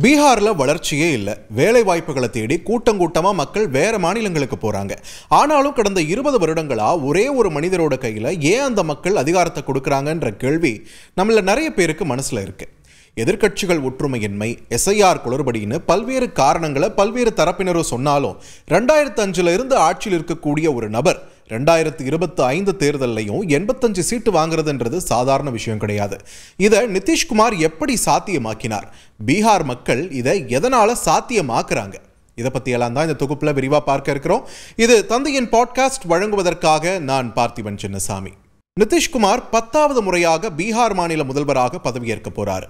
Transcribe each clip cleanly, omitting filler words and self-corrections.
பீகார்ல வளர்ச்சியே இல்லை. வேலை வாய்ப்புகளை தேடி கூட்டமா மக்கள் வேற மாநிலங்களுக்கு போறாங்க. ஆனாலும் கடந்த 20 வருடங்களா ஒரே ஒரு மனிதரோட கையில ஏன் அந்த மக்கள் அதிகாரத்தை கொடுக்கறாங்கன்ற கேள்வி நம்மள நிறைய பேருக்கு மனசுல இருக்கு. எதிர்க்கட்சிகள் ஒற்றுமையின்மை, எஸ்ஐஆர் குளறுபடின்னு பல்வேறு காரணங்களை பல்வேறு தரப்பினரும் சொன்னாலும் 2005 இருந்து ஆட்சியில் இருக்கக்கூடிய ஒரு நபர் 2025 தேர்தலையும் 85 சீட்டு வாங்குறதுன்றது சாதாரண விஷயம் கிடையாது. இதை நிதிஷ்குமார் எப்படி சாத்தியமாக்கினார்? பீகார் மக்கள் இதை எதனால சாத்தியமாக்குறாங்க? இதை பற்றியெல்லாம் தான் இந்த தொகுப்பில் விரிவாக பார்க்க இருக்கிறோம். இது தந்தையின் பாட்காஸ்ட் வழங்குவதற்காக நான் பார்த்திபன் சின்னசாமி. நிதிஷ்குமார் 10வது முறையாக பீகார் மாநில முதல்வராக பதவியேற்க போறாரு.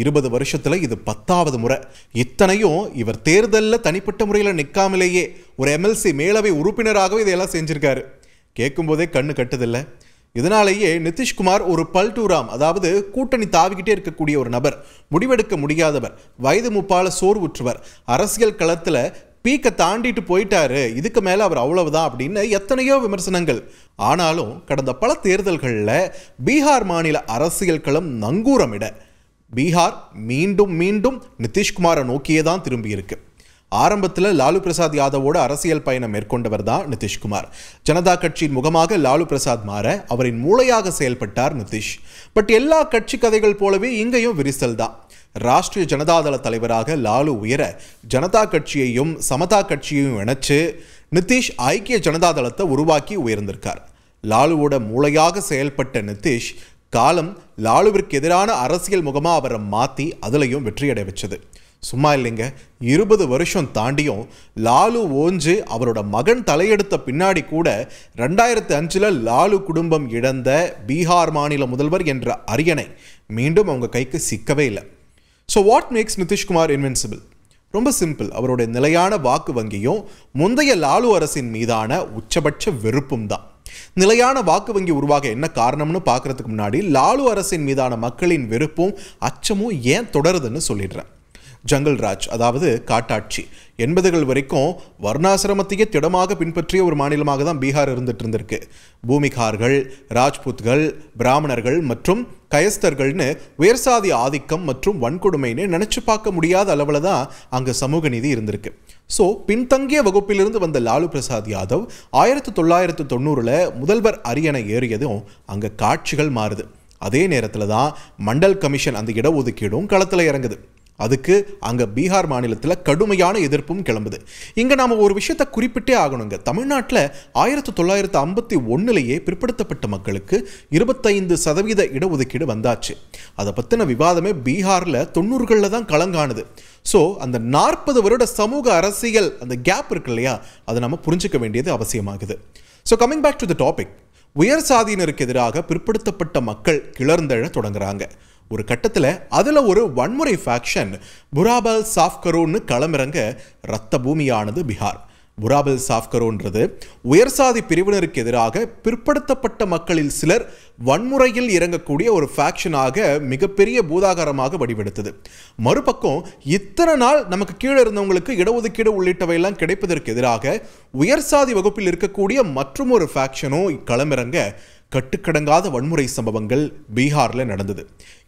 20 வருஷத்துல இது 10வது முறை. இத்தனையும் இவர் தேர்தலில் தனிப்பட்ட முறையில் நிற்காமலேயே ஒரு எம்எல்சி மேலவை உறுப்பினராகவே இதையெல்லாம் செஞ்சிருக்காரு. கேட்கும் போதே கண்ணு கட்டுதில்லை. இதனாலேயே நிதிஷ்குமார் ஒரு பல்டூராம், அதாவது கூட்டணி தாவிக்கிட்டே இருக்கக்கூடிய ஒரு நபர், முடிவெடுக்க முடியாதவர், வயது முப்பால சோர்வுற்றவர், அரசியல் களத்தில் பீக்கை தாண்டிட்டு போயிட்டாரு, இதுக்கு மேலே அவர் அவ்வளவுதான் அப்படின்னு எத்தனையோ விமர்சனங்கள். ஆனாலும் கடந்த பல தேர்தல்களில் பீகார் மாநில அரசியல் களம் நங்கூரமிட பீகார் மீண்டும் மீண்டும் நிதிஷ்குமாரை நோக்கியே தான் திரும்பி இருக்கு. ஆரம்பத்தில் லாலு பிரசாத் யாதவோட அரசியல் பயணம் மேற்கொண்டவர் தான் நிதிஷ்குமார். ஜனதா கட்சியின் முகமாக லாலு பிரசாத் மாற அவரின் மூளையாக செயல்பட்டார் நிதிஷ். பட் எல்லா கட்சி கதைகள் போலவே இங்கேயும் விரிசல் தான். ராஷ்டிரிய ஜனதாதள தலைவராக லாலு உயர ஜனதா கட்சியையும் சமதா கட்சியையும் இணைச்சு நிதிஷ் ஐக்கிய ஜனதாதளத்தை உருவாக்கி உயர்ந்திருக்கார். லாலுவோட மூளையாக செயல்பட்ட நிதிஷ் காலம் லாலுவிற்கு எதிரான அரசியல் முகமாக அவரை மாற்றி அதுலையும் வெற்றியடை வச்சது. சும்மா இல்லைங்க, 20 வருஷம் தாண்டியும் லாலு ஓஞ்சு அவரோட மகன் தலையெடுத்த பின்னாடி கூட 2005 லாலு குடும்பம் இழந்த பீகார் மாநில முதல்வர் என்ற அரியணை மீண்டும் அவங்க கைக்கு சிக்கவே இல்லை. So what makes Nitish Kumar invincible? ரொம்ப சிம்பிள். அவருடைய நிலையான வாக்கு வங்கியும் முந்தைய லாலு அரசின் மீதான உச்சபட்ச வெறுப்பும் தான். நிலையான வாக்கு வங்கி உருவாக என்ன காரணம்னு பார்க்கறதுக்கு முன்னாடி லாலு அரசின் மீதான மக்களின் வெறுப்பும் அச்சமும் ஏன் தொடருதுன்னு சொல்லிடுறேன். ஜங்கல் ராஜ், அதாவது காட்டாட்சி, 80கள் வரைக்கும் வர்ணாசிரமத்தையே திடமாக பின்பற்றிய ஒரு மாநிலமாக தான் பீகார் இருந்துட்டு இருந்திருக்கு. பூமிகார்கள், ராஜ்புத்கள், பிராமணர்கள் மற்றும் கயஸ்தர்கள்னு உயர்சாதி ஆதிக்கம் மற்றும் வன்கொடுமைன்னு நினைச்சு பார்க்க முடியாத அளவில் தான் அங்கே சமூக நீதி இருந்திருக்கு. ஸோ பின்தங்கிய வகுப்பிலிருந்து வந்த லாலு பிரசாத் யாதவ் 1990 முதல்வர் அரியணை ஏறியதும் அங்கே காட்சிகள் மாறுது. அதே நேரத்தில் தான் மண்டல் கமிஷன் அந்த இடஒதுக்கீடும் களத்தில் இறங்குது. அதுக்கு அங்கே பீகார் மாநிலத்தில் கடுமையான எதிர்ப்பும் கிளம்புது. இங்கே நாம் ஒரு விஷயத்தை குறிப்பிட்டே ஆகணுங்க. தமிழ்நாட்டில் 1951 பிற்படுத்தப்பட்ட மக்களுக்கு 25% இடஒதுக்கீடு வந்தாச்சு. அதை பற்றின விவாதமே பீகாரில் 90களில் தான் களங்காணுது. ஸோ அந்த 40 வருட சமூக அரசியல் அந்த கேப் இருக்கு இல்லையா, அதை நம்ம புரிஞ்சிக்க வேண்டியது அவசியமாகுது. So coming back to the topic, உயர் சாதியினருக்கு எதிராக பிற்படுத்தப்பட்ட மக்கள் கிளர்ந்தெழ தொடங்குறாங்க. ஒரு கட்டத்தில் அதில் ஒரு வன்முறை ஃபேக்ஷன் புராபல் சாஃப்கரோன்னு களமிறங்க ரத்த பூமியானது பீகார். புராபல் சாஃப்கரோன்றது உயர்சாதி பிரிவினருக்கு எதிராக பிற்படுத்தப்பட்ட மக்களில் சிலர் வன்முறையில் இறங்கக்கூடிய ஒரு ஃபேக்ஷனாக மிகப்பெரிய பூதாகாரமாக வடிவெடுத்தது. மறுபக்கம் இத்தனை நாள் நமக்கு கீழே இருந்தவங்களுக்கு இடஒதுக்கீடு உள்ளிட்டவையெல்லாம் கிடைப்பதற்கு எதிராக உயர்சாதி வகுப்பில் இருக்கக்கூடிய மற்றும் ஒரு ஃபேக்ஷனும் களமிறங்க கட்டுக்கடங்காத வன்முறை சம்பவங்கள் பீகாரில் நடந்தது.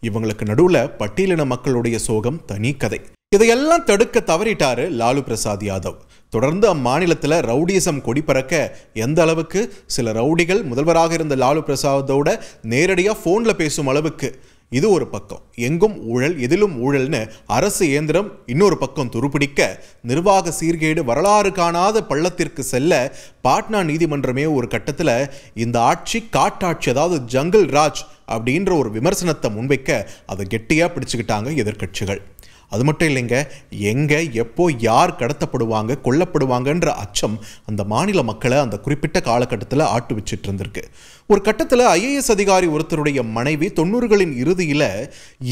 இவங்களுக்கு நடுவில் பட்டியலின மக்களுடைய சோகம் தனி கதை. இதையெல்லாம் தடுக்க தவறிட்டாரு லாலு பிரசாத் யாதவ். தொடர்ந்து அம்மாநிலத்தில் ரவுடிசம் கொடி பறக்க எந்த அளவுக்கு சில ரவுடிகள் முதல்வராக இருந்த லாலு பிரசாதோட நேரடியாக ஃபோனில் பேசும் அளவுக்கு. இது ஒரு பக்கம். எங்கும் ஊழல், எதிலும் ஊழல்னு அரசு இயந்திரம் இன்னொரு பக்கம் துருப்பிடிக்க, நிர்வாக சீர்கேடு வரலாறு காணாத பள்ளத்திற்கு செல்ல பாட்னா நீதிமன்றமே ஒரு கட்டத்தில் இந்த ஆட்சி காட்டாட்சி, அதாவது ஜங்கல் ராஜ் அப்படின்ற ஒரு விமர்சனத்தை முன்வைக்க அதை கெட்டியாக பிடிச்சுக்கிட்டாங்க எதிர்க்கட்சிகள். அது மட்டும் இல்லைங்க, எங்கே எப்போ யார் கடத்தப்படுவாங்க கொல்லப்படுவாங்கன்ற அச்சம் அந்த மாநில மக்களை அந்த குறிப்பிட்ட காலகட்டத்தில் ஆட்டு வச்சுட்டு இருந்திருக்கு. ஒரு கட்டத்தில் ஐஏஎஸ் அதிகாரி ஒருத்தருடைய மனைவி 90களின் இறுதியில்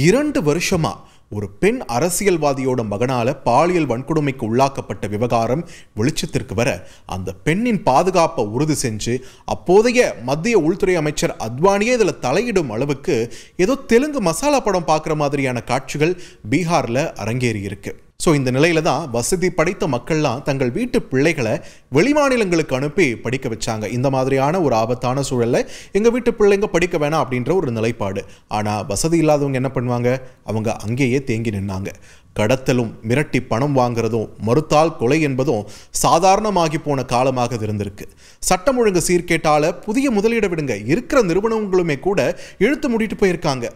2 வருஷமா ஒரு பெண் அரசியல்வாதியோட மகனால பாலியல் வன்கொடுமைக்கு உள்ளாக்கப்பட்ட விவகாரம் வெளிச்சத்திற்கு வர அந்த பெண்ணின் பாதுகாப்பை உறுதி செஞ்சு அப்போதைய மத்திய உள்துறை அமைச்சர் அத்வானியே இதில் தலையிடும் அளவுக்கு ஏதோ தெலுங்கு மசாலா படம் பார்க்குற மாதிரியான காட்சிகள் பீகாரில் அரங்கேறி இருக்கு. ஸோ இந்த நிலையில தான் வசதி படைத்த மக்கள்லாம் தங்கள் வீட்டு பிள்ளைகளை வெளிமாநிலங்களுக்கு அனுப்பி படிக்க வச்சாங்க. இந்த மாதிரியான ஒரு ஆபத்தான சூழல்ல எங்கள் வீட்டு பிள்ளைங்க படிக்க வேணாம் அப்படின்ற ஒரு நிலைப்பாடு. ஆனால் வசதி இல்லாதவங்க என்ன பண்ணுவாங்க? அவங்க அங்கேயே தேங்கி நின்னாங்க. கடத்தலும் மிரட்டி பணம் வாங்குறதும் மறுத்தால் கொலை என்பதும் சாதாரணமாகி போன காலமாக இருந்திருக்கு. சட்டம் ஒழுங்கு சீர்கேட்டால புதிய முதலீடு விடுங்க இருக்கிற நிறுவனங்களுமே கூட இழுத்து மூடிட்டு போயிருக்காங்க.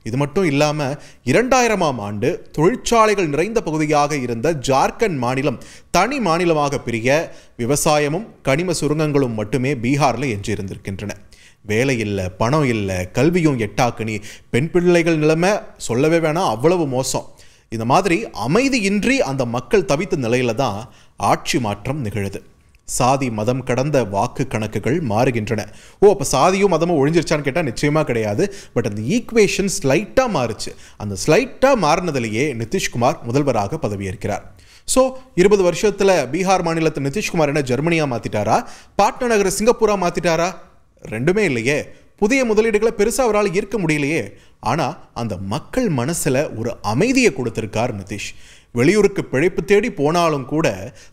இது மட்டும் இல்லாமல் 2000ஆம் ஆண்டு தொழிற்சாலைகள் நிறைந்த பகுதியாக இருந்த ஜார்க்கண்ட் மாநிலம் தனி மாநிலமாக பிரிய விவசாயமும் கனிம சுரங்கங்களும் மட்டுமே பீகாரில் எஞ்சியிருந்திருக்கின்றன. வேலை இல்லை, பணம் இல்லை, கல்வியும் எட்டாக்கணி, பெண் பிள்ளைகள் நிலைமை சொல்லவே வேணாம், அவ்வளவு மோசம். இந்த மாதிரி அமைதியின்றி அந்த மக்கள் தவித்த நிலையில தான் ஆட்சி மாற்றம் நிகழுது. சாதி மதம் கடந்த வாக்கு கணக்குகள் மாறுகின்றன. அப்போ சாதியும் மதமும் ஒழிஞ்சிருச்சான்னு கேட்டால் நிச்சயமாக கிடையாது. பட் அந்த ஈக்குவேஷன் ஸ்லைட்டாக மாறுச்சு. அந்த ஸ்லைட்டாக மாறினதிலேயே நிதிஷ்குமார் முதல்வராக பதவியேற்கிறார். ஸோ 20 வருஷத்தில் பீகார் மாநிலத்தை நிதிஷ்குமார் என்ன ஜெர்மனியாக மாற்றிட்டாரா, பாட்னா நகர சிங்கப்பூராக மாற்றிட்டாரா? ரெண்டுமே இல்லையே. புதிய முதலீடுகளை பெருசாக அவரால் ஈர்க்க முடியலையே. ஆனால் அந்த மக்கள் மனசில் ஒரு அமைதியை கொடுத்துருக்கார் நிதிஷ். வெளியூருக்கு பிழைப்பு தேடி போனாலும் கூட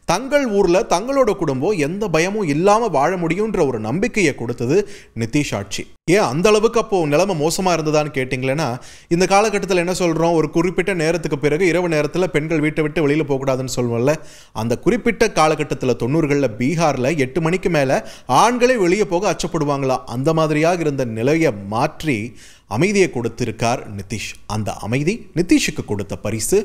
தங்கள் ஊரில் தங்களோட குடும்பம் எந்த பயமும் இல்லாமல் வாழ முடியுன்ற ஒரு நம்பிக்கையை கொடுத்தது நிதிஷ் ஆட்சி. ஏன் அந்த அளவுக்கு அப்போது நிலைமை மோசமாக இருந்ததான்னு கேட்டிங்களேன்னா, இந்த காலகட்டத்தில் என்ன சொல்கிறோம், ஒரு குறிப்பிட்ட நேரத்துக்கு பிறகு இரவு நேரத்தில் பெண்கள் வீட்டை விட்டு வெளியில் போகக்கூடாதுன்னு சொல்லுவோம்ல. அந்த குறிப்பிட்ட காலகட்டத்தில் 90களில் பீகாரில் 8 மணிக்கு மேலே ஆண்களே வெளியே போக அச்சப்படுவாங்களா. அந்த மாதிரியாக இருந்த நிலையை மாற்றி அமைதியை கொடுத்திருக்கார் நிதிஷ். அந்த அமைதி நிதிஷுக்கு கொடுத்த பரிசு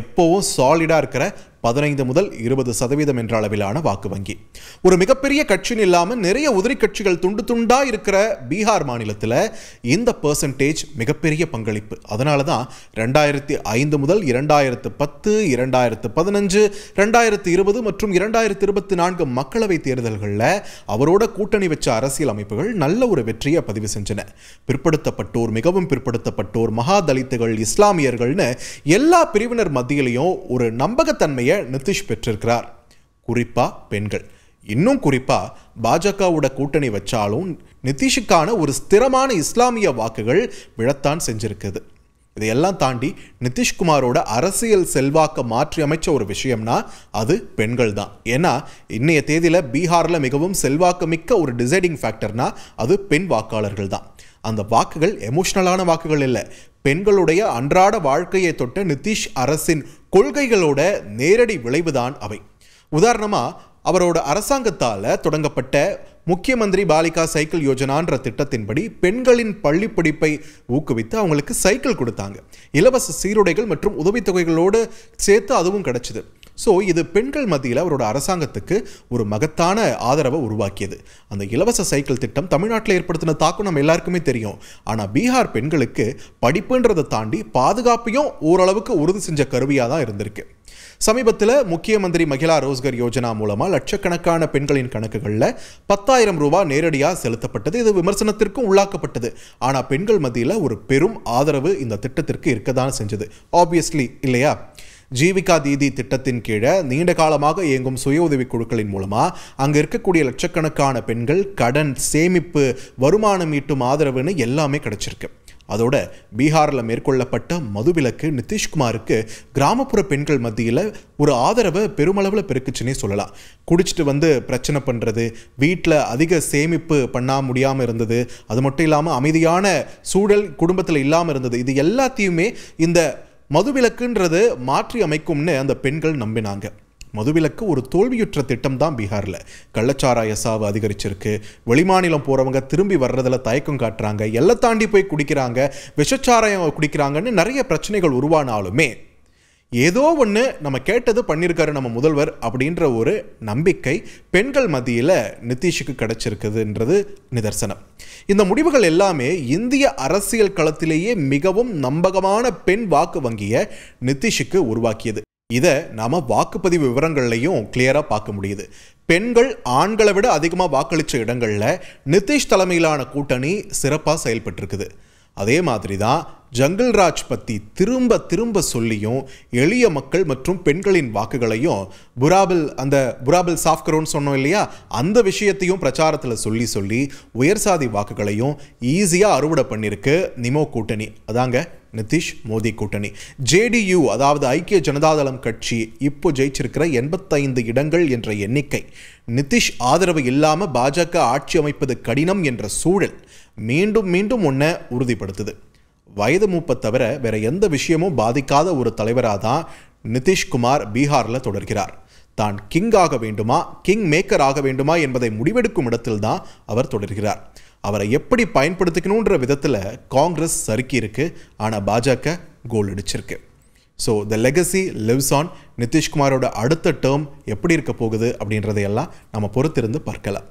எப்போவும் சாலிடாக இருக்கிற 15 முதல் 20% என்ற அளவிலான வாக்கு வங்கி. ஒரு மிகப்பெரிய கட்சின்னு இல்லாமல் நிறைய உதிரி கட்சிகள் துண்டு துண்டா இருக்கிற பீகார் மாநிலத்தில் இந்த பெர்சன்டேஜ் மிகப்பெரிய பங்களிப்பு. அதனால தான் 2005 முதல் 2010, 2015, 2020 மற்றும் 2024 மக்களவை தேர்தல்களில் அவரோட கூட்டணி வச்ச அரசியல் அமைப்புகள் நல்ல ஒரு வெற்றியை பதிவு செஞ்சன. பிற்படுத்தப்பட்டோர், மிகவும் பிற்படுத்தப்பட்டோர், மகா தலித்துகள், இஸ்லாமியர்கள்னு எல்லா பிரிவினர் மத்தியிலையும் ஒரு நம்பகத்தன்மையை நிதிஷ் பெற்றிருக்கிறார். குறிப்பா பெண்கள், இன்னும் குறிப்பா பாஜகவோட கூட்டணி வச்சாலும் நிதிஷுக்கான ஒரு ஸ்திரமான இஸ்லாமிய வாக்குகள் விழத்தான் செஞ்சிருக்குது. இதையெல்லாம் தாண்டி நிதிஷ்குமாரோட அரசியல் செல்வாக்க மாற்றி அமைச்ச ஒரு விஷயம்னா அது பெண்கள் தான். ஏன்னா இன்னைய தேதியில் பீகாரில் மிகவும் செல்வாக்கு மிக்க ஒரு டிசைடிங் ஃபேக்டர்னா அது பெண் வாக்காளர்கள் தான். அந்த வாக்குகள் எமோஷனலான வாக்குகள் இல்லை, பெண்களுடைய அன்றாட வாழ்க்கையை தொட்ட நிதிஷ் அரசின் கொள்கைகளோட நேரடி விளைவுதான் அவை. உதாரணமாக அவரோட அரசாங்கத்தால் தொடங்கப்பட்ட முக்கிய மந்திரி பாலிகா சைக்கிள் யோஜனான்ற திட்டத்தின்படி பெண்களின் பள்ளி படிப்பை ஊக்குவித்து அவங்களுக்கு சைக்கிள் கொடுத்தாங்க. இலவச சீருடைகள் மற்றும் உதவித்தொகைகளோடு சேர்த்து அதுவும் கிடைச்சிது. ஸோ இது பெண்கள் மத்தியில் அவரோட அரசாங்கத்துக்கு ஒரு மகத்தான ஆதரவை உருவாக்கியது. அந்த இலவச சைக்கிள் திட்டம் தமிழ்நாட்டில் ஏற்படுத்தின தாக்கம் நம்ம எல்லாருக்குமே தெரியும். ஆனால் பீகார் பெண்களுக்கு படிப்புன்றதை தாண்டி பாதுகாப்பையும் ஓரளவுக்கு உறுதி செஞ்ச கருவியாக தான் இருந்திருக்கு. சமீபத்தில் முக்கிய மந்திரி மகிழா ரோஸ்கர் யோஜனா மூலமாக லட்சக்கணக்கான பெண்களின் கணக்குகளில் 10,000 ரூபாய் நேரடியாக செலுத்தப்பட்டது. இது விமர்சனத்திற்கும் உள்ளாக்கப்பட்டது. ஆனால் பெண்கள் மத்தியில் ஒரு பெரும் ஆதரவு இந்த திட்டத்திற்கு இருக்கதான் செஞ்சது. ஆப்வியஸ்லி இல்லையா? ஜீவிகா தீதி திட்டத்தின் கீழே நீண்ட காலமாக இயங்கும் சுய உதவி குழுக்களின் மூலமாக அங்கே இருக்கக்கூடிய லட்சக்கணக்கான பெண்கள் கடன், சேமிப்பு, வருமானம் ஈட்டும் ஆதரவுன்னு எல்லாமே கிடைச்சிருக்கு. அதோட பீகாரில் மேற்கொள்ளப்பட்ட மதுவிலக்கு நிதிஷ்குமாருக்கு கிராமப்புற பெண்கள் மத்தியில் ஒரு ஆதரவை பெருமளவில் பெருக்குச்சுன்னே சொல்லலாம். குடிச்சிட்டு வந்து பிரச்சனை பண்ணுறது, வீட்டில் அதிக சேமிப்பு பண்ண முடியாமல் இருந்தது, அது மட்டும் இல்லாமல் அமைதியான சூழல் குடும்பத்தில் இல்லாமல் இருந்தது, இது எல்லாத்தையுமே இந்த மதுவிலக்குன்றது மாற்றி அமைக்கும்னு அந்த பெண்கள் நம்பினாங்க. மதுவிலக்கு ஒரு தோல்வியுற்ற திட்டம் தான் பீகாரில். கள்ளச்சாராய சாவு அதிகரிச்சிருக்கு, வெளிமாநிலம் போகிறவங்க திரும்பி வர்றதில் தயக்கம் காட்டுறாங்க, எல்லை தாண்டி போய் குடிக்கிறாங்க, விஷச்சாராயம் குடிக்கிறாங்கன்னு நிறைய பிரச்சனைகள் உருவானாலுமே ஏதோ ஒன்று நம்ம கேட்டது பண்ணியிருக்காரு நம்ம முதல்வர் அப்படின்ற ஒரு நம்பிக்கை பெண்கள் மத்தியில் நிதிஷுக்கு கிடைச்சிருக்குதுன்றது நிதர்சனம். இந்த முடிவுகள் எல்லாமே இந்திய அரசியல் களத்திலேயே மிகவும் நம்பகமான பெண் வாக்கு வங்கியை நிதிஷுக்கு உருவாக்கியது. இதை நாம் வாக்குப்பதிவு விவரங்கள்லையும் கிளியராக பார்க்க முடியுது. பெண்கள் ஆண்களை விட அதிகமாக வாக்களித்த இடங்களில் நிதிஷ் தலைமையிலான கூட்டணி சிறப்பாக செயல்பட்டிருக்குது. அதே மாதிரி தான் ஜங்கிள்ராஜ் பற்றி திரும்ப திரும்ப சொல்லியும் எளிய மக்கள் மற்றும் பெண்களின் வாக்குகளையும் புராபில் சாஃப்கரோன்னு சொன்னோம் இல்லையா, அந்த விஷயத்தையும் பிரச்சாரத்தில் சொல்லி உயர்சாதி வாக்குகளையும் ஈஸியாக அறுவடை பண்ணியிருக்கு நிமோ கூட்டணி. அதாங்க நிதிஷ் மோடி கூட்டணி. ஜேடியு அதாவது ஐக்கிய ஜனதாதளம் கட்சி இப்போ ஜெயிச்சிருக்கிற 85 இடங்கள் என்ற எண்ணிக்கை நிதிஷ் ஆதரவு இல்லாமல் பாஜக ஆட்சி அமைப்பது கடினம் என்ற சூழல் மீண்டும் மீண்டும் ஒன்றை உறுதிப்படுத்துது. வயது மூப்பை தவிர வேற எந்த விஷயமும் பாதிக்காத ஒரு தலைவராக தான் நிதிஷ்குமார் பீகாரில் தொடர்கிறார். தான் கிங் ஆக வேண்டுமா, கிங் மேக்கர் ஆக வேண்டுமா என்பதை முடிவெடுக்கும் இடத்தில் தான் அவர் தொடர்கிறார். அவரை எப்படி பயன்படுத்திக்கணுன்ற விதத்தில் காங்கிரஸ் சறுக்கி இருக்கு, ஆனால் பாஜக கோல் அடிச்சிருக்கு. So the legacy lives on. நிதிஷ்குமாரோட அடுத்த டேர்ம் எப்படி இருக்க போகுது அப்படின்றதையெல்லாம் நம்ம பொறுத்திருந்து பார்க்கலாம்.